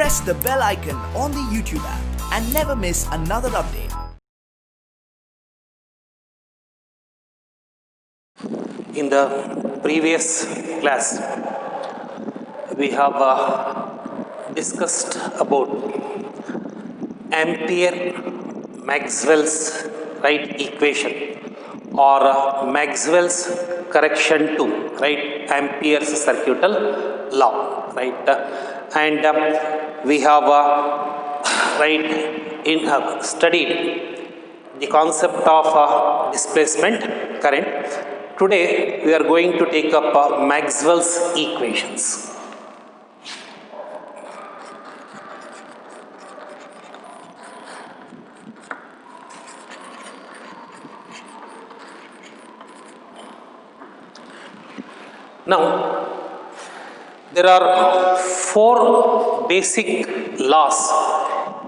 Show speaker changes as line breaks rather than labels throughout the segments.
press the bell icon on the YouTube app and never miss another update.
In the previous class, we have discussed about Ampere-Maxwell's equation, or Maxwell's correction to Ampere's circuital law, and we have studied the concept of displacement current. Today we are going to take up Maxwell's equations. Now, there are four basic laws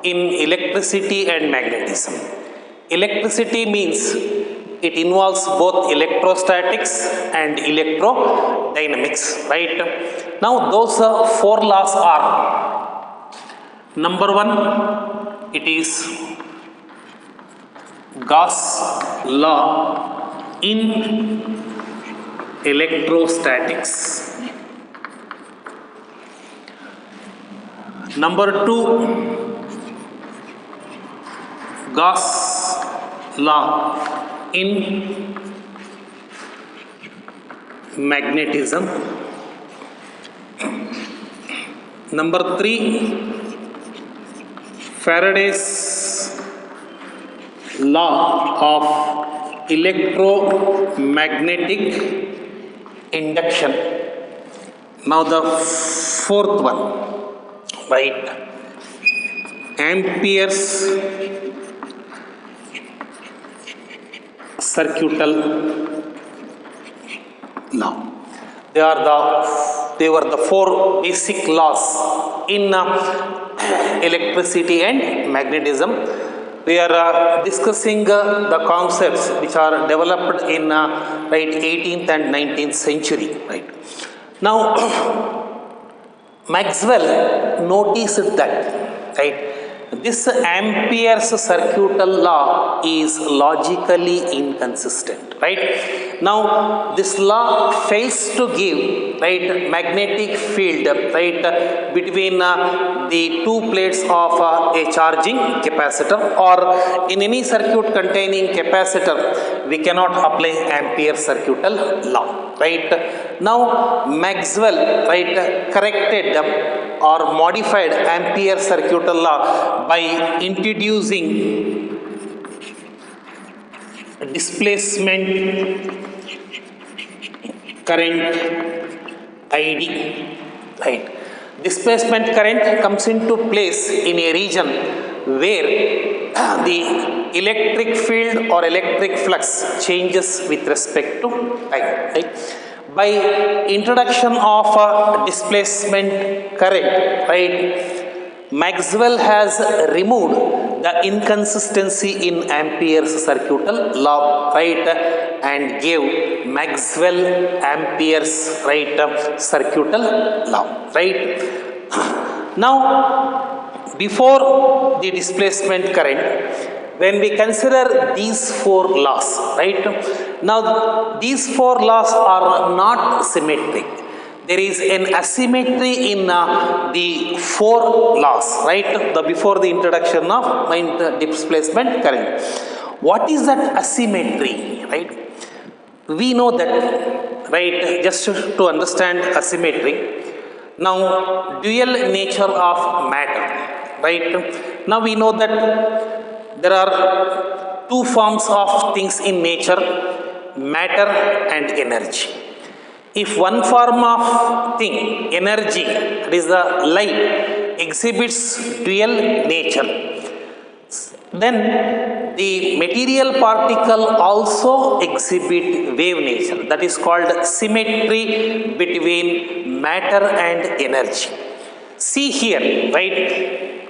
in electricity and magnetism. Electricity means it involves both electrostatics and electrodynamics, Now, those four laws are: number one, it is Gauss law in electrostatics. Number two, Gauss law in magnetism. Number three, Faraday's law of electromagnetic induction. Now the fourth one, Ampere's circuital law. They were the four basic laws in electricity and magnetism. We are discussing the concepts which are developed in 18th and 19th century. Now, Maxwell noticed that this Ampere's circuital law is logically inconsistent. Now, this law fails to give magnetic field between the two plates of a charging capacitor, or in any circuit containing capacitor we cannot apply Ampere's circuital law. Now, Maxwell corrected or modified Ampere's circuital law by introducing displacement current ID. Displacement current comes into place in a region where the electric field or electric flux changes with respect to time. By introduction of displacement current, Maxwell has removed the inconsistency in Ampere's circuital law, and gave Maxwell Ampere's circuital law, Now, before the displacement current, when we consider these four laws, now these four laws are not symmetric. There is an asymmetry in the four laws, before the introduction of displacement current. What is that asymmetry, We know that, just to understand asymmetry. Now, dual nature of matter, Now we know that there are two forms of things in nature: matter and energy. If one form of thing, energy, that is the light, exhibits dual nature, then the material particle also exhibit wave nature. That is called symmetry between matter and energy. See here,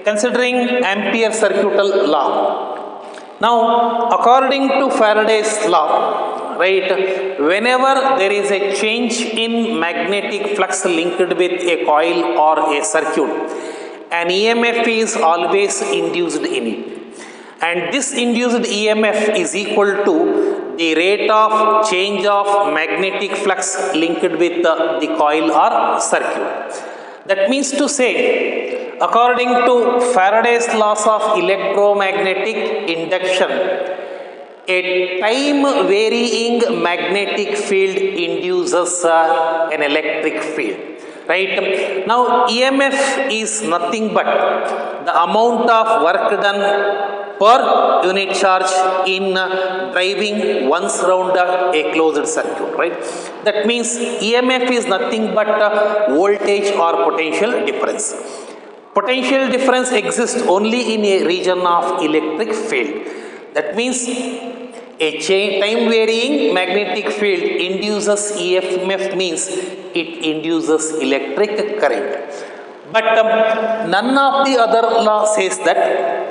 considering Ampere's circuital law. Now, according to Faraday's law, whenever there is a change in magnetic flux linked with a coil or a circuit, an EMF is always induced in it. And this induced EMF is equal to the rate of change of magnetic flux linked with the coil or circuit. That means to say, according to Faraday's laws of electromagnetic induction, a time varying magnetic field induces an electric field. Right? Now, EMF is nothing but the amount of work done per unit charge in driving once round a closed circuit. Right? That means EMF is nothing but voltage or potential difference. Potential difference exists only in a region of electric field. That means a time varying magnetic field induces EMF means it induces electric current. But none of the other law says that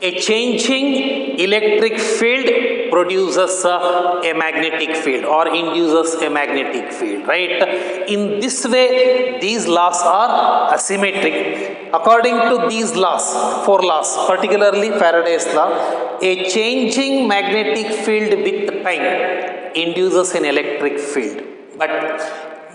a changing electric field produces a magnetic field or induces a magnetic field, right? In this way, these laws are asymmetric. According to these laws, 4 laws, particularly Faraday's law, a changing magnetic field with time induces an electric field. But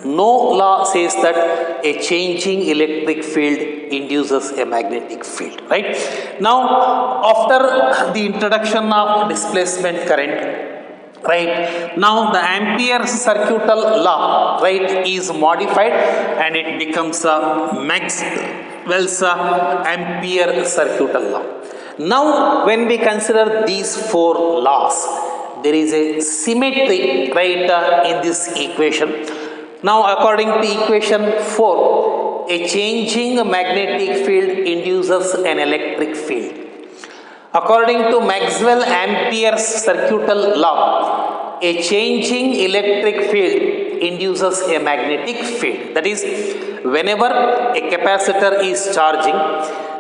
no law says that a changing electric field induces a magnetic field, right? Now, after the introduction of displacement current, right, now the Ampere's circuital law, right, is modified and it becomes Maxwell's Ampere circuital law. Now, when we consider these 4 laws, there is a symmetry, right, in this equation. Now, according to equation 4, a changing magnetic field induces an electric field. According to Maxwell Ampere's circuital law, a changing electric field induces a magnetic field. That is, whenever a capacitor is charging,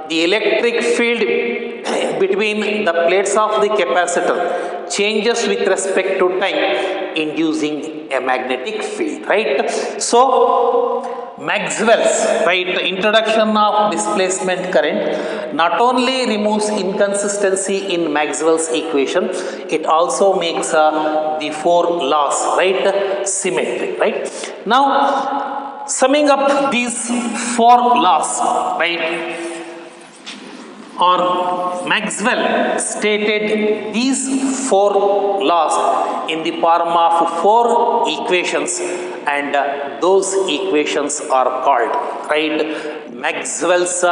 the electric field between the plates of the capacitor changes with respect to time, inducing a magnetic field, right? So, Maxwell's, right, introduction of displacement current not only removes inconsistency in Maxwell's equation, it also makes the 4 laws, right, symmetric, right? Now, summing up these 4 laws, right, or Maxwell stated these 4 laws in the form of 4 equations, and those equations are called, right, Maxwell's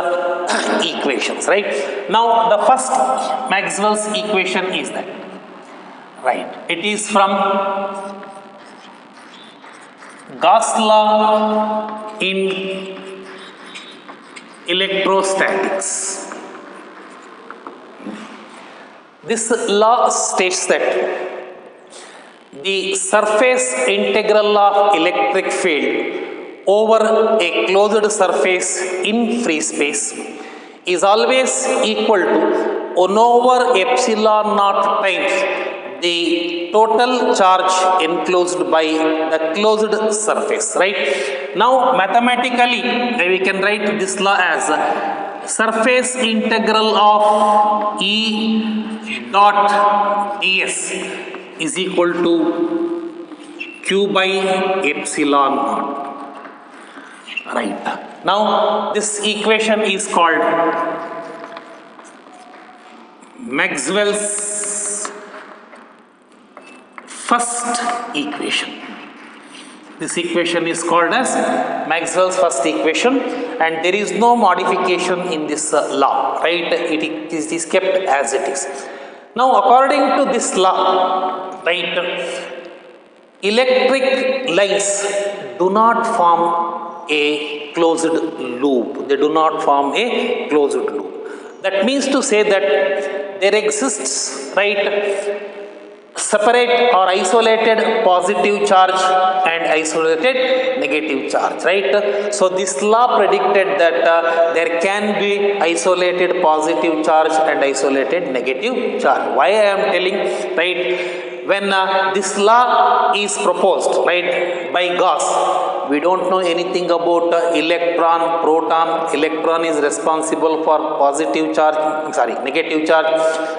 equations, right? Now, the first Maxwell's equation is that, right, it is from Gauss law in electrostatics. This law states that the surface integral of electric field over a closed surface in free space is always equal to 1 over epsilon naught times the total charge enclosed by the closed surface, right? Now, mathematically, we can write this law as surface integral of E dot ds is equal to Q by epsilon naught, right? Now, this equation is called Maxwell's first equation. This equation is called as Maxwell's first equation, and there is no modification in this law, right? It is kept as it is. Now, according to this law, right, electric lines do not form a closed loop. They do not form a closed loop. That means to say that there exists, right, separate or isolated positive charge and isolated negative charge, right? So, this law predicted that there can be isolated positive charge and isolated negative charge. Why I am telling, right, when this law is proposed, right, by Gauss, we don't know anything about electron, proton. Electron is responsible for positive charge, negative charge,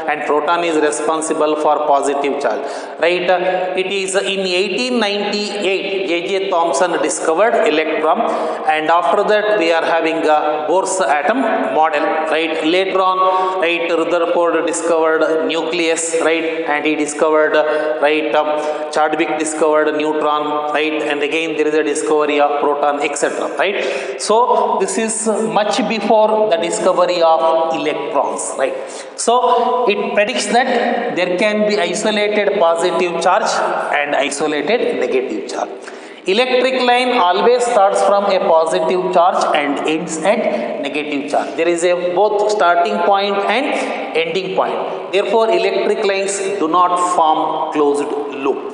and proton is responsible for positive charge, right? It is in 1898 J.J. Thomson discovered electron, and after that we are having a Bohr's atom model, right? Later on, right, Rutherford discovered nucleus, right, and he discovered, right, Chadwick discovered neutron, right, and again there is a discovery of proton, etc., right? So this is much before the discovery of electrons, right? So it predicts that there can be isolated positive charge and isolated negative charge. Electric line always starts from a positive charge and ends at negative charge. There is a both starting point and ending point. Therefore, electric lines do not form closed loop.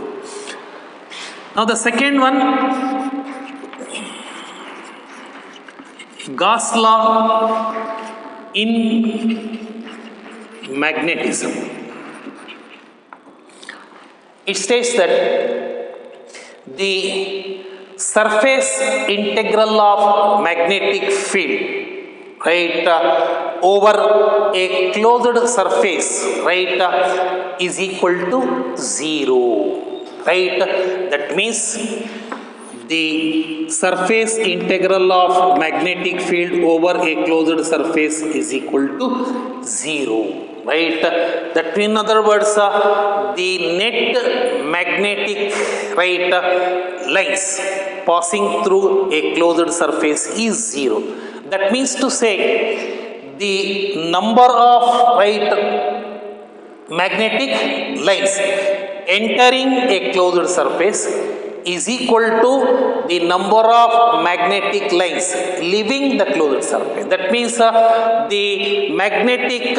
Now the second one, Gauss law in magnetism. It states that the surface integral of magnetic field, right, over a closed surface, right, is equal to 0, right? That means the surface integral of magnetic field over a closed surface is equal to 0, right? That in other words, the net magnetic, right, lines passing through a closed surface is 0. That means to say the number of, right, magnetic lines entering a closed surface is equal to the number of magnetic lines leaving the closed surface. That means the magnetic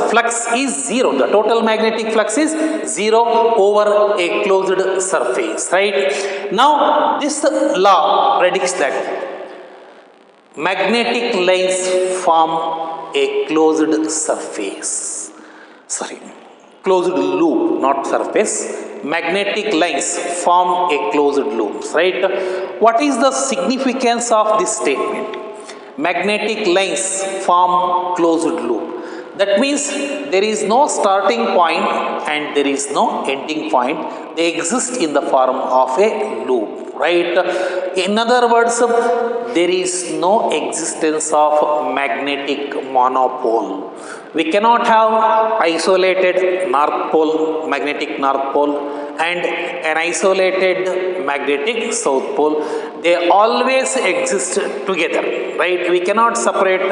flux is 0. The total magnetic flux is 0 over a closed surface, right? Now this law predicts that magnetic lines form a closed surface. Closed loop, not surface. Magnetic lines form a closed loop, right? What is the significance of this statement? Magnetic lines form closed loop. That means there is no starting point and there is no ending point. They exist in the form of a loop, right? In other words, there is no existence of magnetic monopole. We cannot have isolated north pole, magnetic north pole, and an isolated magnetic south pole. They always exist together, right? We cannot separate,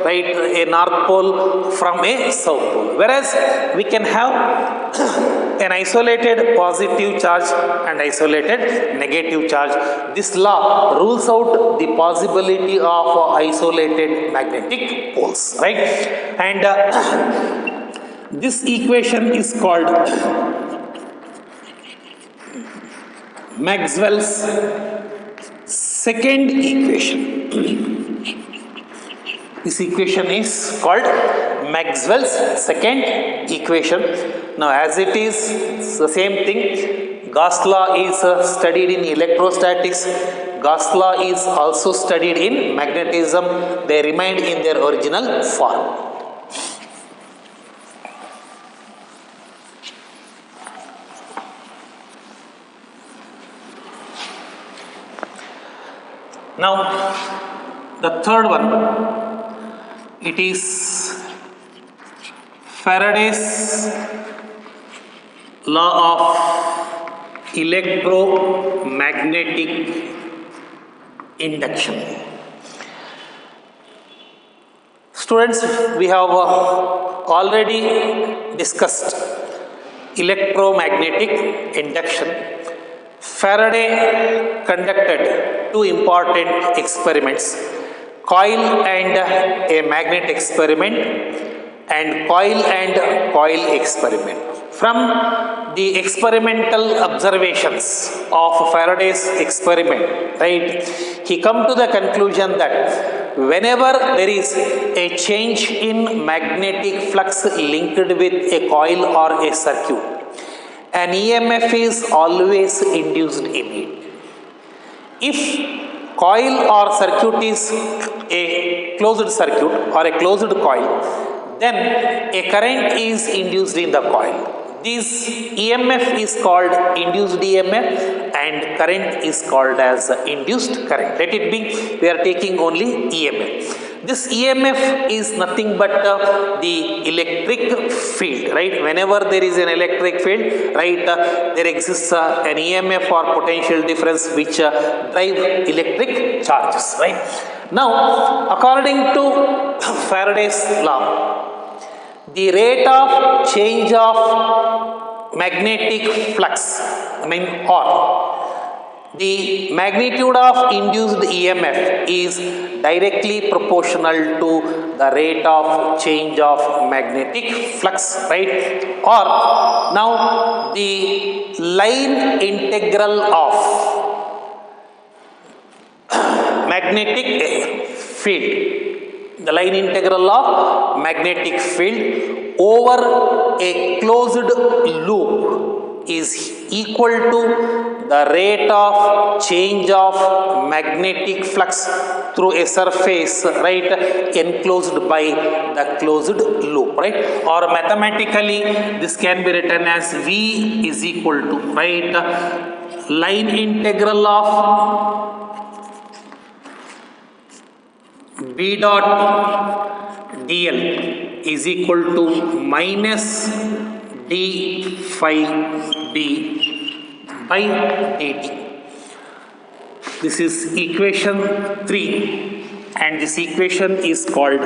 right, a north pole from a south pole. Whereas we can have an isolated positive charge and isolated negative charge. This law rules out the possibility of isolated magnetic poles, right? And this equation is called Maxwell's second equation. This equation is called Maxwell's second equation. Now, as it is the same thing, Gauss law is studied in electrostatics. Gauss law is also studied in magnetism. They remained in their original form. Now, the third one, it is Faraday's law of electromagnetic induction. Students, we have already discussed electromagnetic induction. Faraday conducted two important experiments, coil and a magnet experiment and coil and coil experiment. From the experimental observations of Faraday's experiment, right, he come to the conclusion that whenever there is a change in magnetic flux linked with a coil or a circuit, an EMF is always induced in it. if coil or circuit is a closed circuit or a closed coil, then a current is induced in the coil. This EMF is called induced EMF and current is called as induced current. Let it be, we are taking only EMF. This EMF is nothing but the electric field, right? Whenever there is an electric field, right, there exists an EMF or potential difference which drive electric charges, right? Now, according to Faraday's law, the rate of change of magnetic flux, or the magnitude of induced EMF is directly proportional to the rate of change of magnetic flux, right? Or now the line integral of magnetic field, the line integral of magnetic field over a closed loop is equal to the rate of change of magnetic flux through a surface, right, enclosed by the closed loop, right? Or mathematically this can be written as V is equal to, right, line integral of B dot dl is equal to minus d phi d by dt. This is equation 3 and this equation is called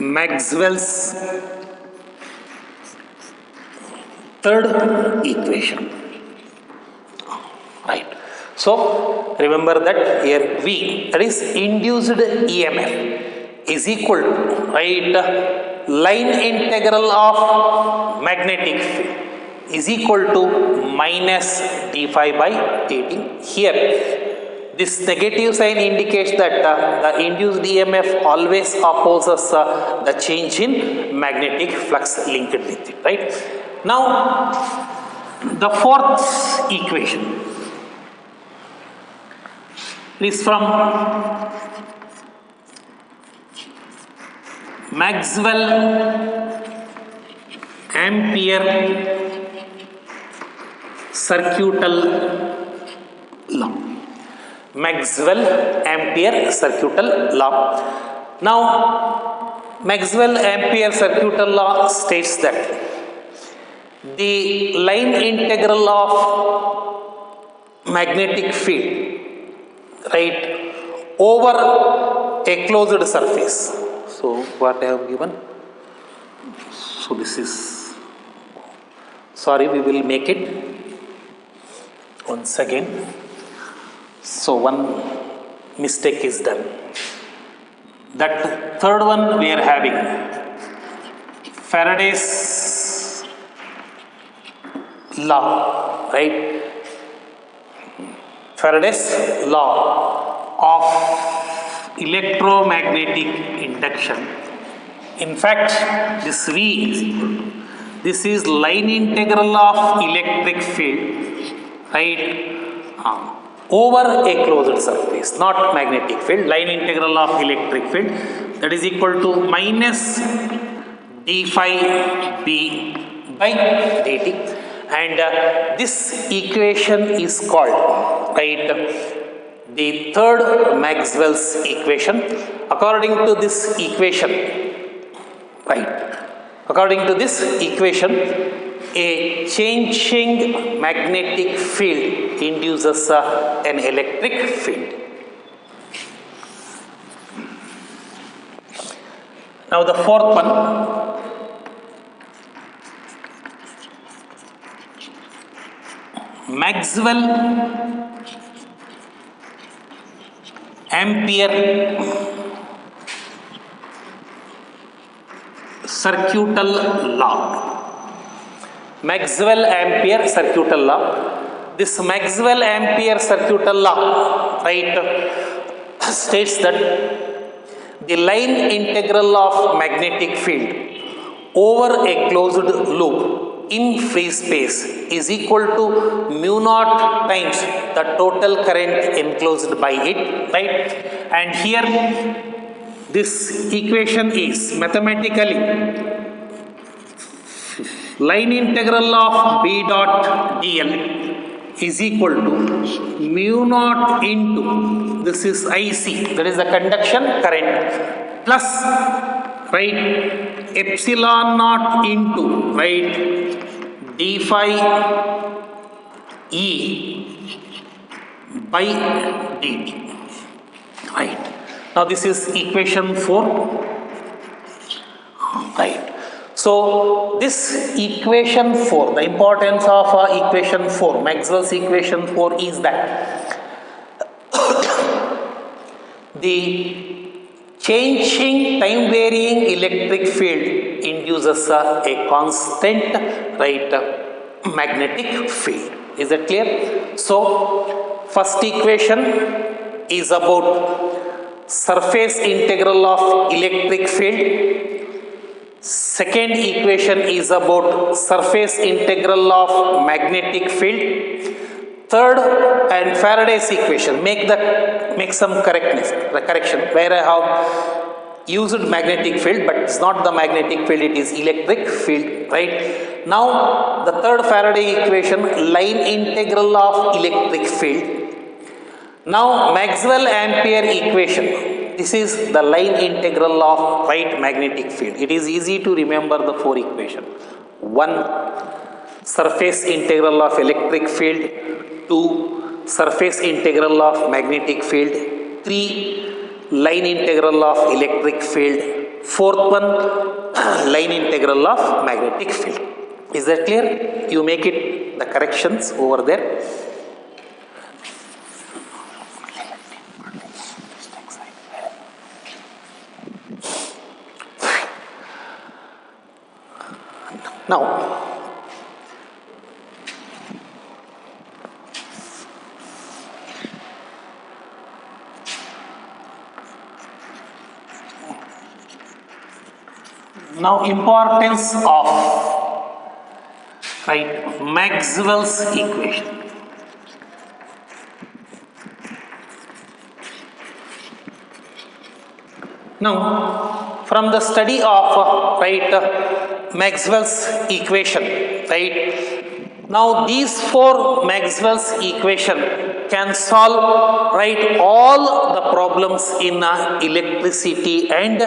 Maxwell's third equation, right? So remember that here V, that is induced EMF, is equal to, right, line integral of magnetic field is equal to minus d phi by dt. Here this negative sign indicates that the induced EMF always opposes the change in magnetic flux linked with it, right? Now the fourth equation is from Maxwell Ampere circuital law. Maxwell Ampere circuital law. Now, Maxwell Ampere circuital law states that the line integral of magnetic field, right, over a closed surface. So what I have given, so this is, sorry, we will make it once again. So one mistake is done. That third one we are having Faraday's law, right? Faraday's law of electromagnetic induction. In fact, this V is equal to, this is line integral of electric field, right, over a closed surface, not magnetic field, line integral of electric field, that is equal to minus d phi b by dt. And this equation is called, right, the third Maxwell's equation. According to this equation, right, according to this equation, a changing magnetic field induces an electric field. Now the fourth one, Maxwell Ampere circuital law. Maxwell Ampere circuital law. This Maxwell Ampere circuital law, right, states that the line integral of magnetic field over a closed loop in free space is equal to mu naught times the total current enclosed by it, right? And here this equation is mathematically line integral of B dot dl is equal to mu naught into, this is IC, that is the conduction current, plus, right, epsilon naught into, right, d phi E by dt, right. Now this is equation 4, right. So this equation 4, the importance of equation 4, Maxwell's equation 4 is that the changing time varying electric field induces a constant, right, magnetic field. Is that clear? So first equation is about surface integral of electric field. Second equation is about surface integral of magnetic field. Third, and Faraday's equation, make some correction where I have used magnetic field, but it's not the magnetic field, it is electric field, right? Now the third Faraday equation, line integral of electric field. Now Maxwell Ampere equation, this is the line integral of, right, magnetic field. It is easy to remember the 4 equations. 1, surface integral of electric field. 2, surface integral of magnetic field. 3, line integral of electric field. 4th one, line integral of magnetic field. Is that clear? You make it the corrections over there. Now importance of, right, Maxwell's equation. Now from the study of, right, Maxwell's equation, right, now these 4 Maxwell's equation can solve, right, all the problems in electricity and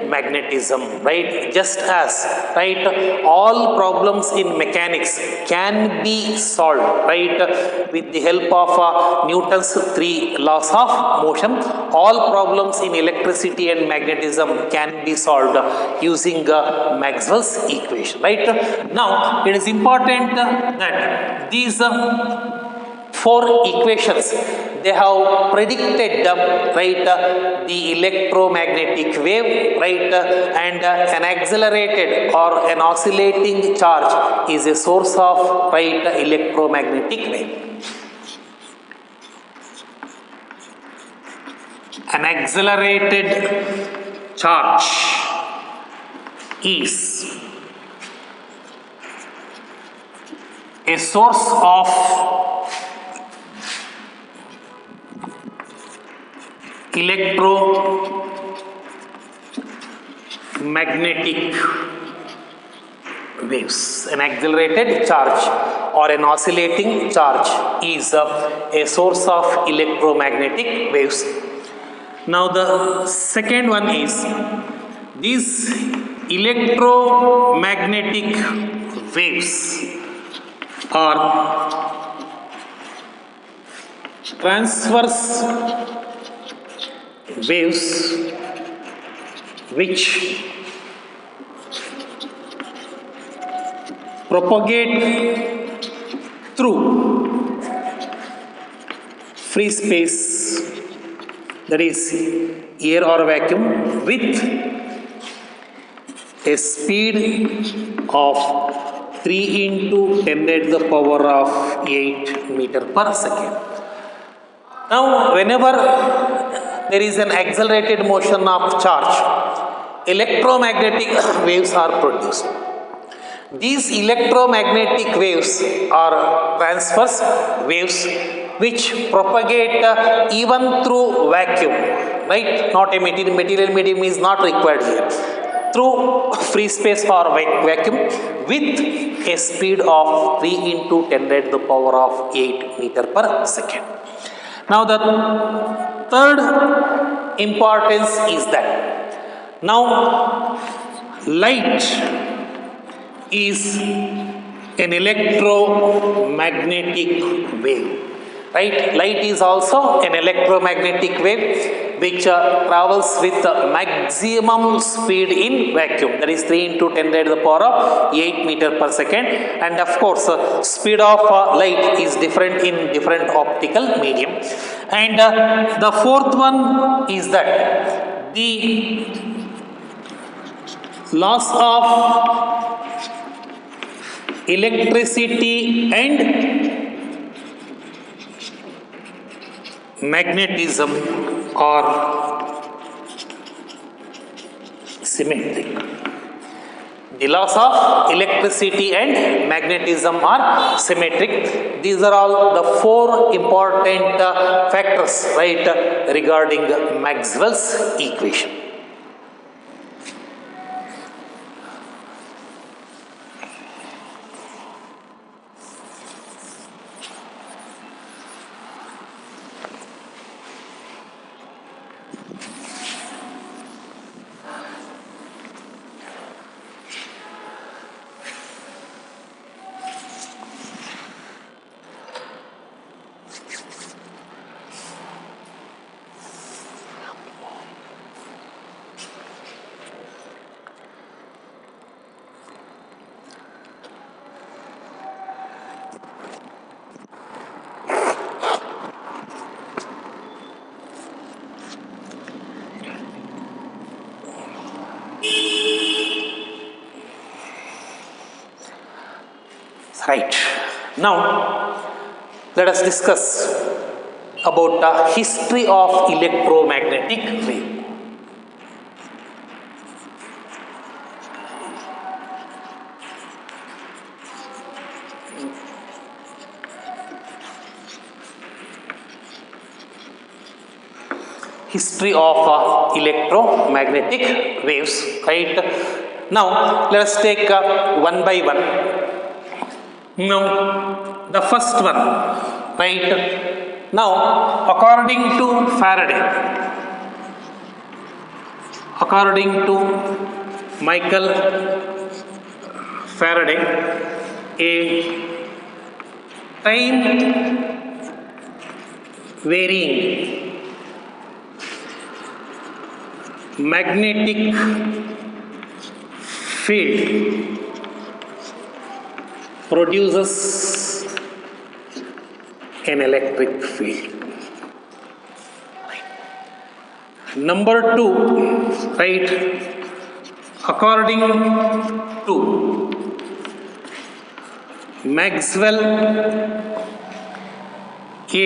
magnetism, right, just as, right, all problems in mechanics can be solved, right, with the help of Newton's 3 laws of motion. All problems in electricity and magnetism can be solved using Maxwell's equation, right. Now it is important that these 4 equations, they have predicted, right, the electromagnetic wave, right, and an accelerated or an oscillating charge is a source of, right, electromagnetic wave. An accelerated charge is a source of electromagnetic waves. An accelerated charge or an oscillating charge is a source of electromagnetic waves. Now the second one is, these electromagnetic waves are transverse waves which propagate through free space, that is air or vacuum, with a speed of 3 into 10 raised to the power of 8 meter per second. Now whenever there is an accelerated motion of charge, electromagnetic waves are produced. These electromagnetic waves are transverse waves which propagate even through vacuum, right? Not a material medium is not required here. Through free space or vacuum with a speed of 3 into 10 raised to the power of 8 meter per second. Now the third importance is that now light is an electromagnetic wave, right? Light is also an electromagnetic wave which travels with maximum speed in vacuum, that is 3 into 10 raised to the power of 8 meter per second, and of course speed of light is different in different optical medium. And the fourth one is that the loss of electricity and magnetism are symmetric. The loss of electricity and magnetism are symmetric. These are all the four important factors, right, regarding Maxwell's equation. Right. Now, let us discuss about the history of electromagnetic wave. History of electromagnetic waves, right? Now, let us take one by one. Now, the first one, right? Now, according to Faraday, according to Michael Faraday, a time varying magnetic field produces an electric field. Number two, right, according to Maxwell, a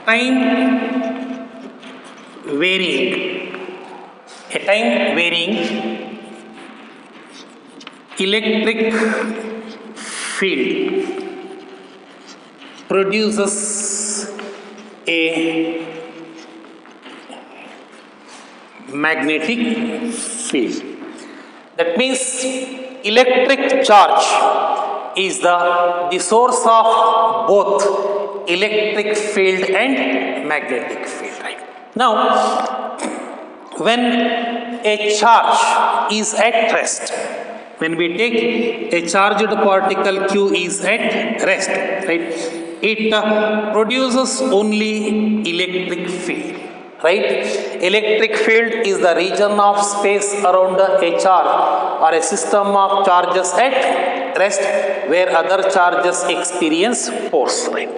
time varying electric field produces a magnetic field. That means electric charge is the source of both electric field and magnetic field, right? Now, when a charge is at rest, when we take a charged particle Q is at rest, right, it produces only electric field, right? Electric field is the region of space around a charge or a system of charges at rest where other charges experience force, right?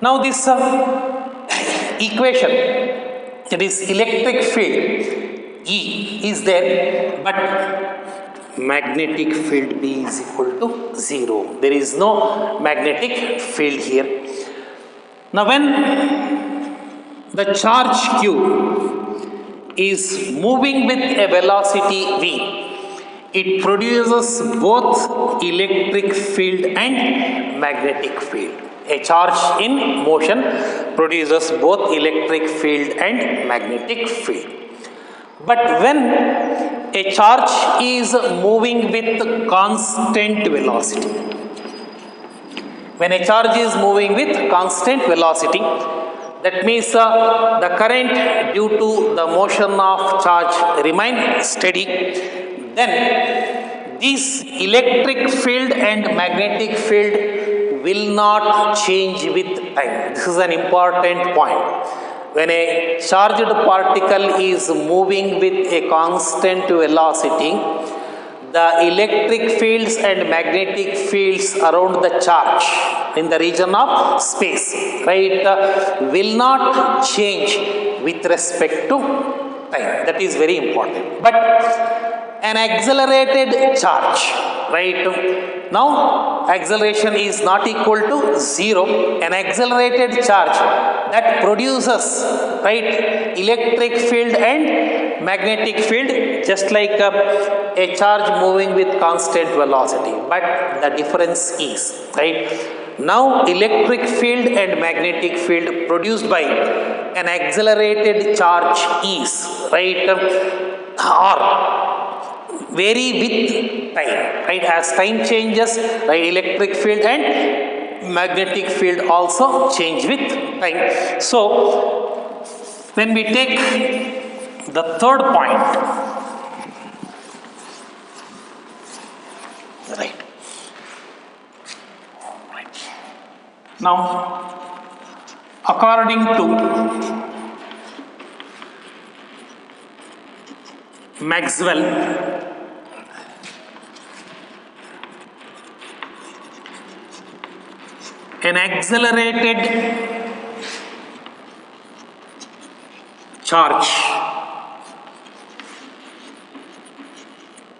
Now this equation, that is electric field E is there, but magnetic field B is equal to 0. There is no magnetic field here. Now when the charge Q is moving with a velocity v, it produces both electric field and magnetic field. A charge in motion produces both electric field and magnetic field. But when a charge is moving with constant velocity, when a charge is moving with constant velocity, that means the current due to the motion of charge remain steady, then this electric field and magnetic field will not change with time. This is an important point. When a charged particle is moving with a constant velocity, the electric fields and magnetic fields around the charge in the region of space, right, will not change with respect to time. That is very important. But an accelerated charge, right, now acceleration is not equal to 0. An accelerated charge that produces, right, electric field and magnetic field just like a charge moving with constant velocity. But the difference is, right, now electric field and magnetic field produced by an accelerated charge is, right, are vary with time, right? As time changes, right, electric field and magnetic field also change with time. So when we take the third point, right, now according to Maxwell, an accelerated charge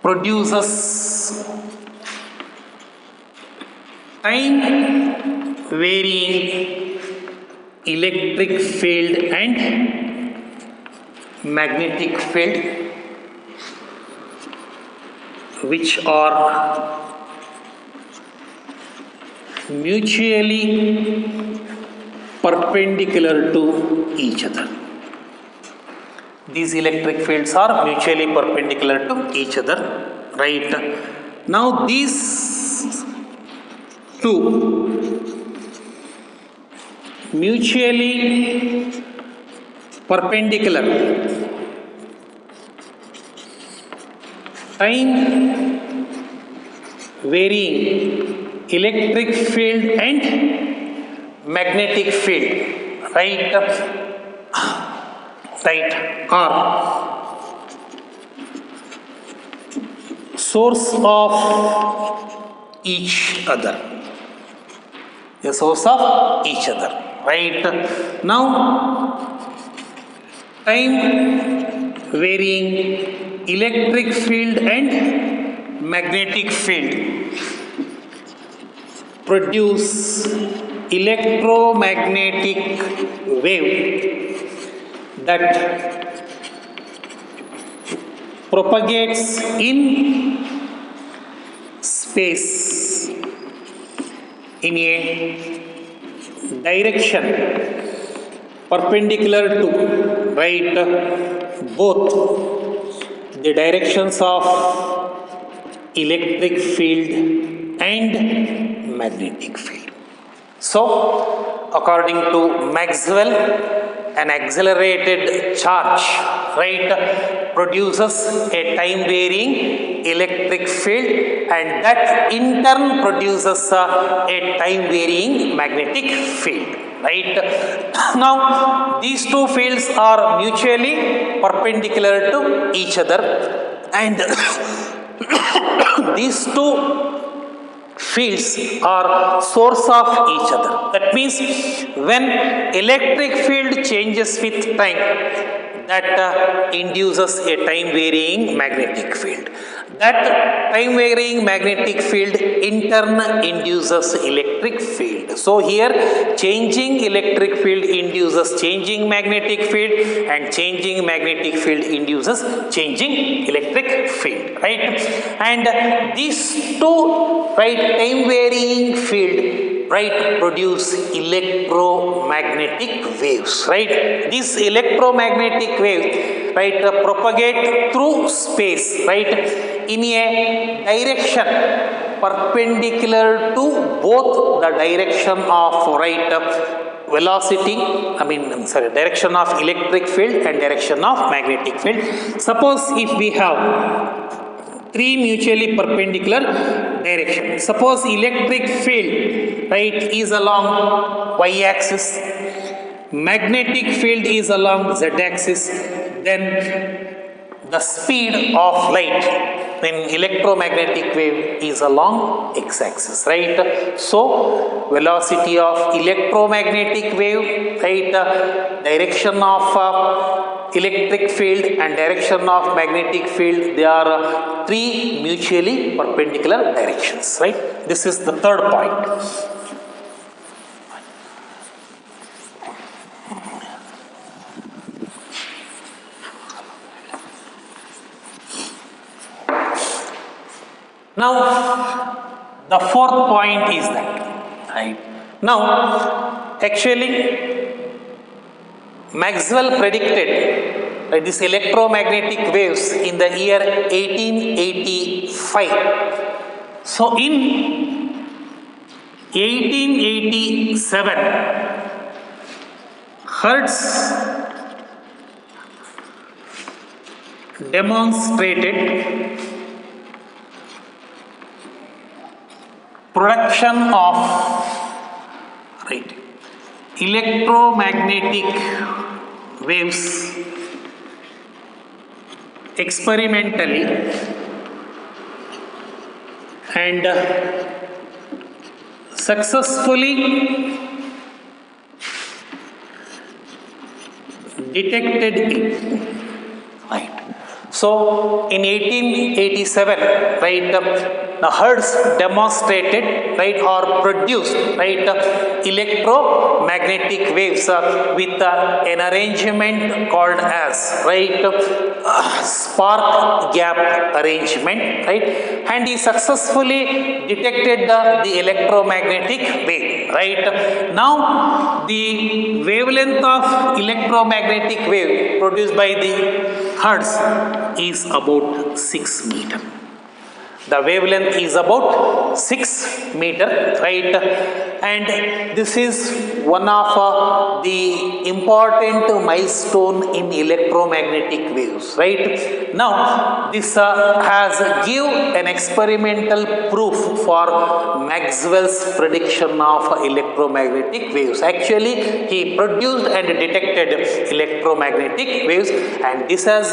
produces time varying electric field and magnetic field, which are mutually perpendicular to each other. These electric fields are mutually perpendicular to each other, right? Now these two mutually perpendicular time varying electric field and magnetic field, right, are source of each other. A source of each other, right? Now, time varying electric field and magnetic field produce electromagnetic wave that propagates in space in a direction perpendicular to, right, both the directions of electric field and magnetic field. So, according to Maxwell, an accelerated charge, right, produces a time varying electric field, and that in turn produces a time varying magnetic field, right. Now these two fields are mutually perpendicular to each other, and these two fields are source of each other. That means when electric field changes with time, that induces a time varying magnetic field. That time varying magnetic field in turn induces electric field. So here changing electric field induces changing magnetic field, and changing magnetic field induces changing electric field, right? And these two, right, time varying field, right, produce electromagnetic waves, right? These electromagnetic waves, right, propagate through space, right, in a direction perpendicular to both the direction of, right, velocity, direction of electric field and direction of magnetic field. Suppose if we have three mutually perpendicular directions. Suppose electric field, right, is along y-axis, magnetic field is along z-axis, then the speed of light in electromagnetic wave is along x-axis, right? So velocity of electromagnetic wave, right, direction of electric field and direction of magnetic field, they are three mutually perpendicular directions, right? This is the third point. Now the fourth point is that, right, now actually Maxwell predicted, right, this electromagnetic waves in the year 1885. So in 1887, Hertz demonstrated production of, right, electromagnetic waves experimentally, and successfully detected it, right? So in 1887, right, the Hertz demonstrated, right, or produced, right, electromagnetic waves with an arrangement called as, right, spark gap arrangement, right, and he successfully detected the electromagnetic wave, right. Now the wavelength of electromagnetic wave produced by the Hertz is about 6 meter. The wavelength is about 6 meter, right, and this is one of the important milestone in electromagnetic waves, right. Now this has give an experimental proof for Maxwell's prediction of electromagnetic waves. Actually he produced and detected electromagnetic waves, and this has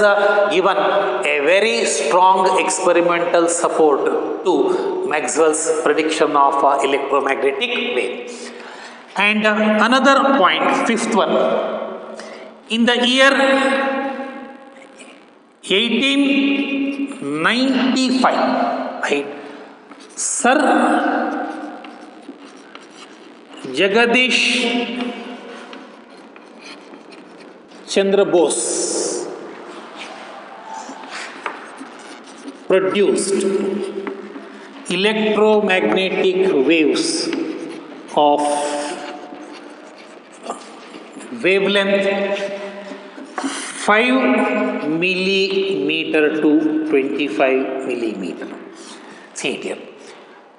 given a very strong experimental support to Maxwell's prediction of electromagnetic wave. And another point, fifth one, in the year 1895, right, Sir Jagadish Chandra Bose produced electromagnetic waves of wavelength 5 millimeter to 25 millimeter. See it here.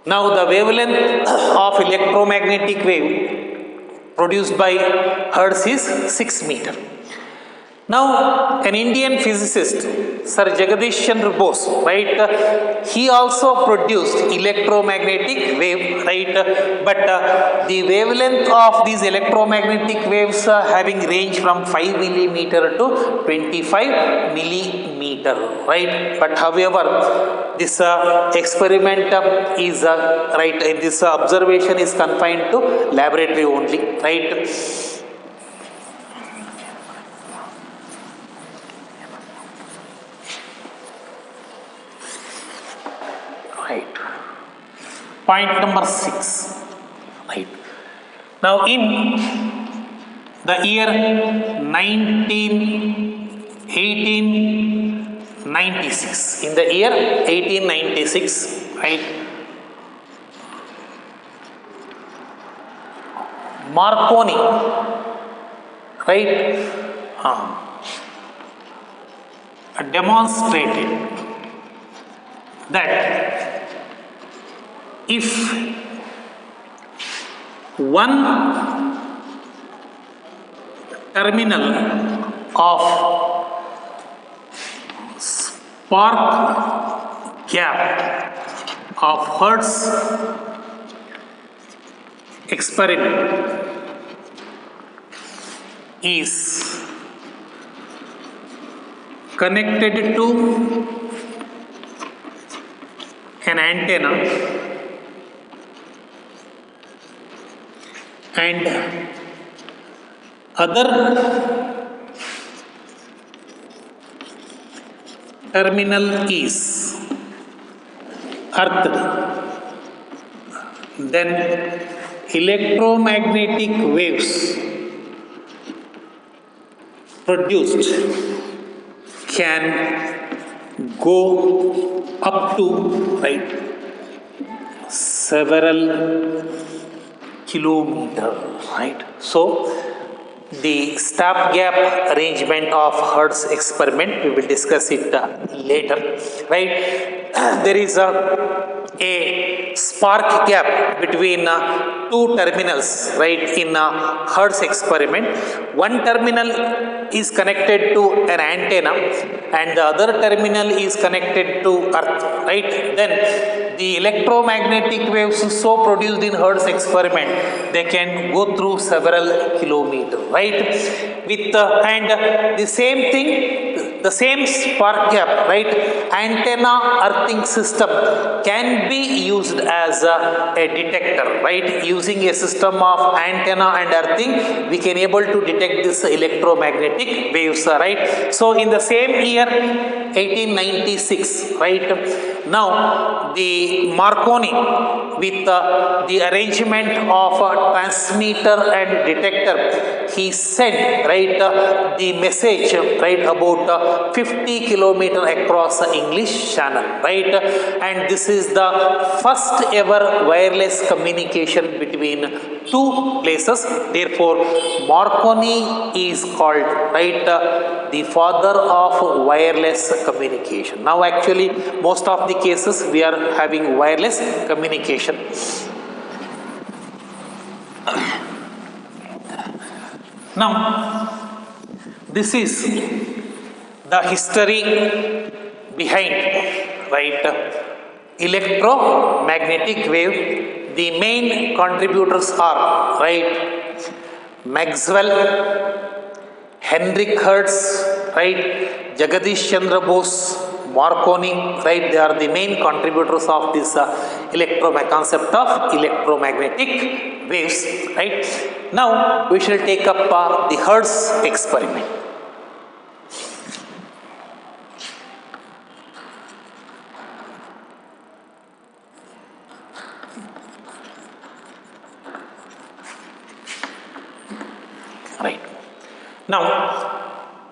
Now the wavelength of electromagnetic wave produced by Hertz is 6 meter. Now, an Indian physicist, Sir Jagadish Chandra Bose, right, he also produced electromagnetic wave, right, but the wavelength of these electromagnetic waves having range from 5 millimeter to 25 millimeter, right, but however, this experiment is, right, this observation is confined to laboratory only, right. right? Point number 6, right? Now in the year 1896, in the year 1896, right? Marconi, right, demonstrated that if one terminal of spark gap of Hertz experiment is connected to an antenna and other terminal is earthed, then electromagnetic waves produced can go up to, right, several kilometers, right? So the stopgap arrangement of Hertz experiment, we will discuss it later, right? There is a spark gap between two terminals, right, in Hertz experiment. One terminal is connected to an antenna and the other terminal is connected to earth, right? Then the electromagnetic waves so produced in Hertz experiment, they can go through several kilometers, right? With and the same thing, the same spark gap, right, antenna earthing system can be used as a detector, right? Using a system of antenna and earthing, we can able to detect this electromagnetic waves, right? So in the same year 1896, right, now the Marconi, with the arrangement of a transmitter and detector, he sent, right, the message, right, about 50 kilometer across the English Channel, right? And this is the first ever wireless communication between two places. Therefore Marconi is called, right, the father of wireless communication. Now actually most of the cases we are having wireless communication. Now this is the history behind, right, electromagnetic wave. The main contributors are, right, Maxwell, Henrik Hertz, right, Jagadish Chandra Bose, Marconi, right? They are the main contributors of this concept of electromagnetic waves, right? Now we shall take up the Hertz experiment. Right. Now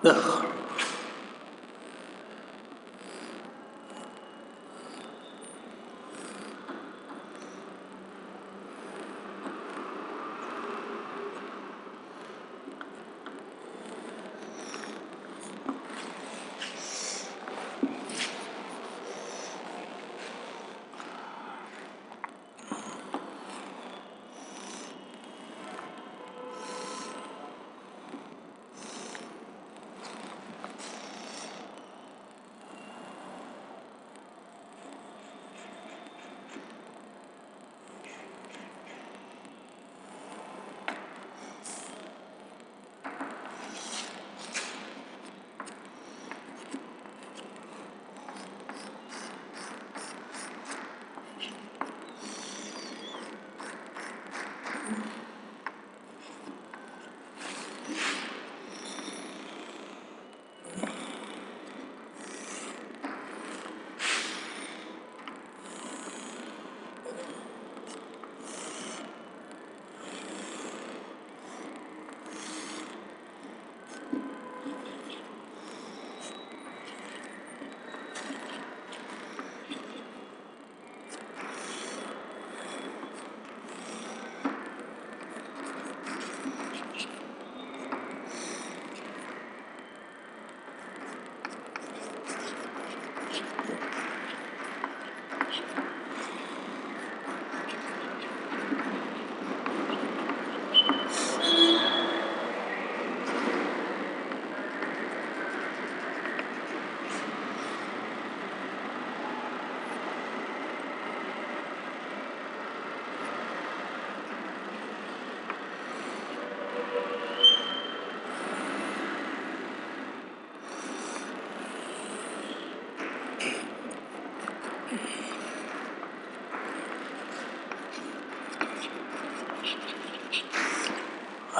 the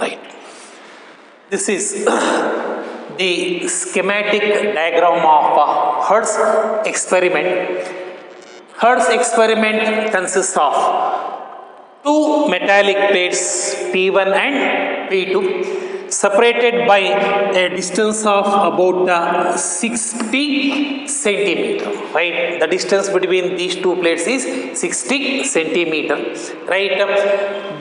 Right. This is the schematic diagram of Hertz experiment. Hertz experiment consists of two metallic plates P1 and P2 separated by a distance of about 60 centimeter, right? The distance between these two plates is 60 centimeter, right?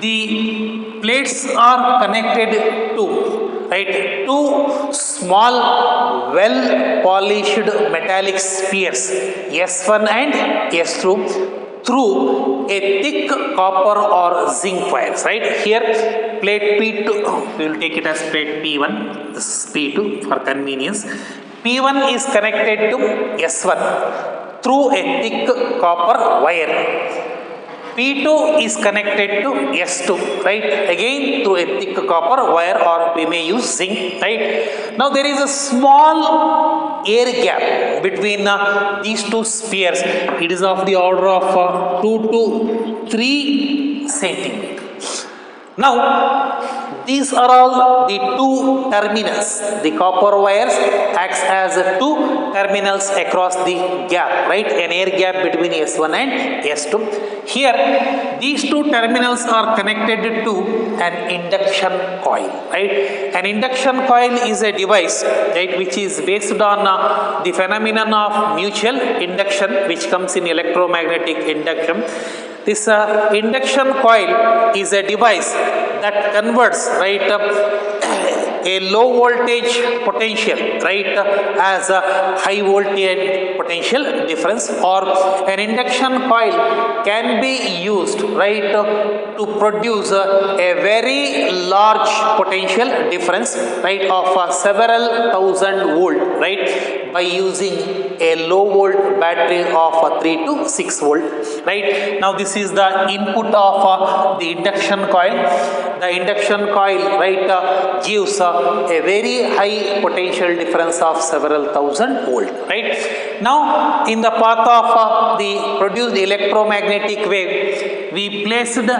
The plates are connected to, right, two small well polished metallic spheres S1 and S2 through a thick copper or zinc wires, right? Here plate P2, we will take it as plate P1, this is P2 for convenience. P1 is connected to S1 through a thick copper wire. P2 is connected to S2, right? Again through a thick copper wire, or we may use zinc, right? Now there is a small air gap between these two spheres. It is of the order of 2 to 3 centimeters. Now, these are all the two terminals. The copper wires acts as two terminals across the gap, right? An air gap between S1 and S2. Here, these two terminals are connected to an induction coil, right? An induction coil is a device, right, which is based on the phenomenon of mutual induction, which comes in electromagnetic induction. This induction coil is a device that converts, right, a low voltage potential, right, as a high voltage potential difference, or an induction coil can be used, right, to produce a very large potential difference, right, of several thousand volt, right, by using a low volt battery of 3 to 6 volt, right. Now this is the input of the induction coil. The induction coil, right, gives a very high potential difference of several thousand volt, right. Now in the path of the produced electromagnetic wave, we placed a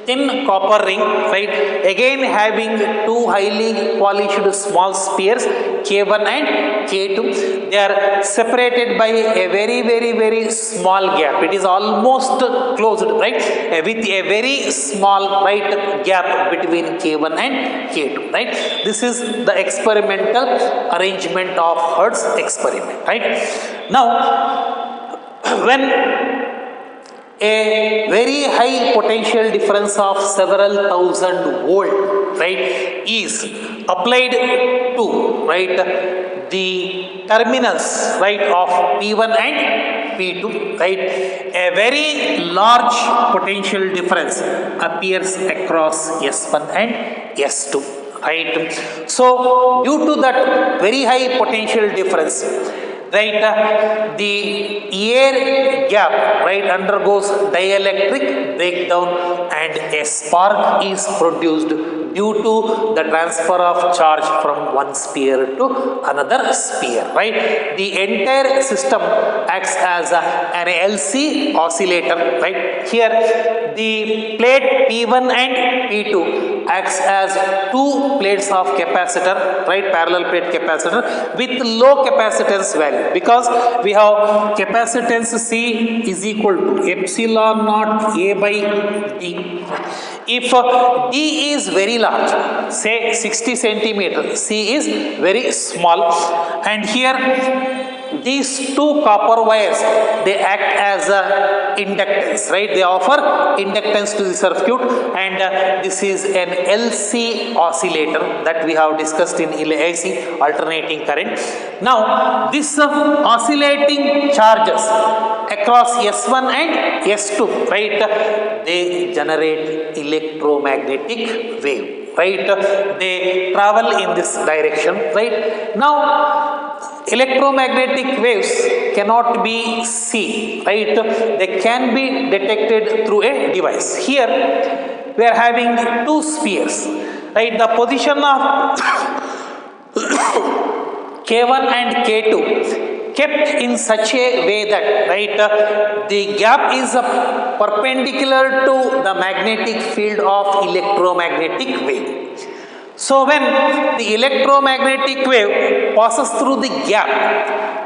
thin copper ring, right, again having two highly polished small spheres K1 and K2. They are separated by a very small gap. It is almost closed, right, with a very small, right, gap between K1 and K2, right. This is the experimental arrangement of Hertz experiment, right. Now, when a very high potential difference of several thousand volt, right, is applied to, right, the terminals, right, of P1 and P2, right, a very large potential difference appears across S1 and S2, right. So due to that very high potential difference, right, the air gap, right, undergoes dielectric breakdown and a spark is produced due to the transfer of charge from one sphere to another sphere, right. The entire system acts as an LC oscillator, right. Here the plate P1 and P2 acts as two plates of capacitor, right, parallel plate capacitor with low capacitance value, because we have capacitance C is equal to epsilon naught A by D. If D is very large, say 60 centimeter, C is very small, and here these two copper wires, they act as inductance, right, they offer inductance to the circuit, and this is an LC oscillator that we have discussed in AC, alternating current. Now this oscillating charges across S1 and S2, right, they generate electromagnetic wave, right, they travel in this direction, right. Now electromagnetic waves cannot be seen, right, they can be detected through a device. Here we are having two spheres, right, the position of K1 and K2 kept in such a way that, right, the gap is perpendicular to the magnetic field of electromagnetic wave. So when the electromagnetic wave passes through the gap,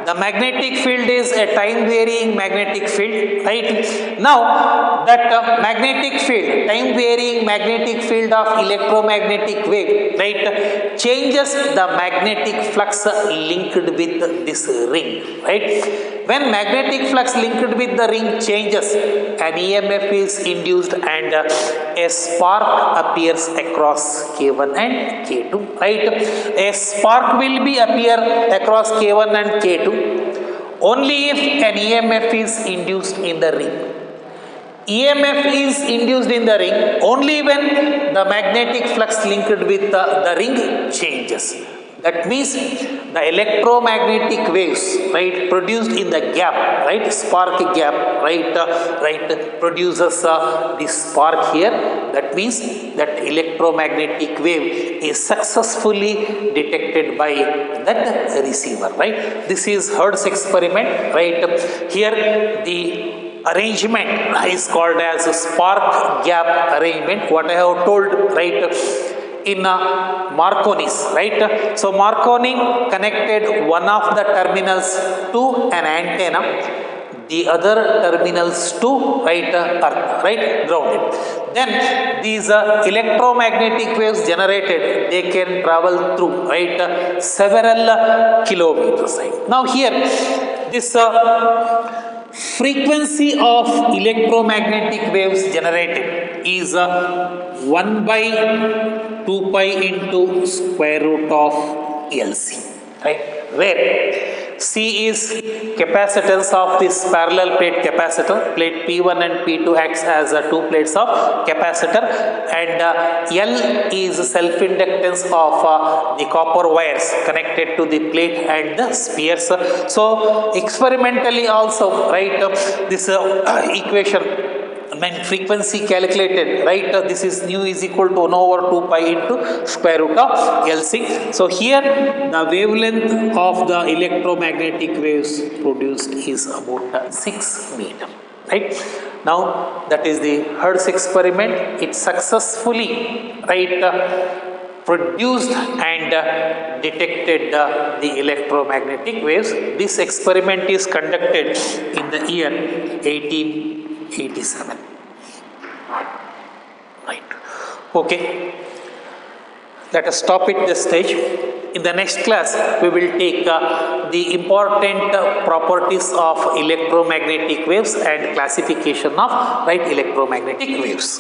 the magnetic field is a time varying magnetic field, right? Now that magnetic field, time varying magnetic field of electromagnetic wave, right, changes the magnetic flux linked with this ring, right? When magnetic flux linked with the ring changes, an EMF is induced and a spark appears across K1 and K2, right? A spark will be appear across K1 and K2 only if an EMF is induced in the ring. EMF is induced in the ring only when the magnetic flux linked with the ring changes. That means the electromagnetic waves, right, produced in the gap, right, spark gap, right, produces this spark here. That means that electromagnetic wave is successfully detected by that receiver, right. This is Hertz experiment, right. Here the arrangement is called as spark gap arrangement, what I have told, right, in Marconi's, right. So Marconi connected one of the terminals to an antenna, the other terminals to, right, earth, right, grounded. Then these electromagnetic waves generated, they can travel through, right, several kilometers, right. Now here this frequency of electromagnetic waves generated is 1 by 2 pi into square root of LC, right, where C is capacitance of this parallel plate capacitor, plate P1 and P2 acts as two plates of capacitor, and L is self-inductance of the copper wires connected to the plate and the spheres. So experimentally also, right, this equation, when frequency calculated, right, this is nu is equal to 1 over 2 pi into square root of LC. So here the wavelength of the electromagnetic waves produced is about 6 meter, right. Now that is the Hertz experiment. It successfully, right, produced and detected the electromagnetic waves. This experiment is conducted in the year 1887. Right. Okay. Let us stop at this stage. In the next class, we will take the important properties of electromagnetic waves and classification of, right, electromagnetic waves.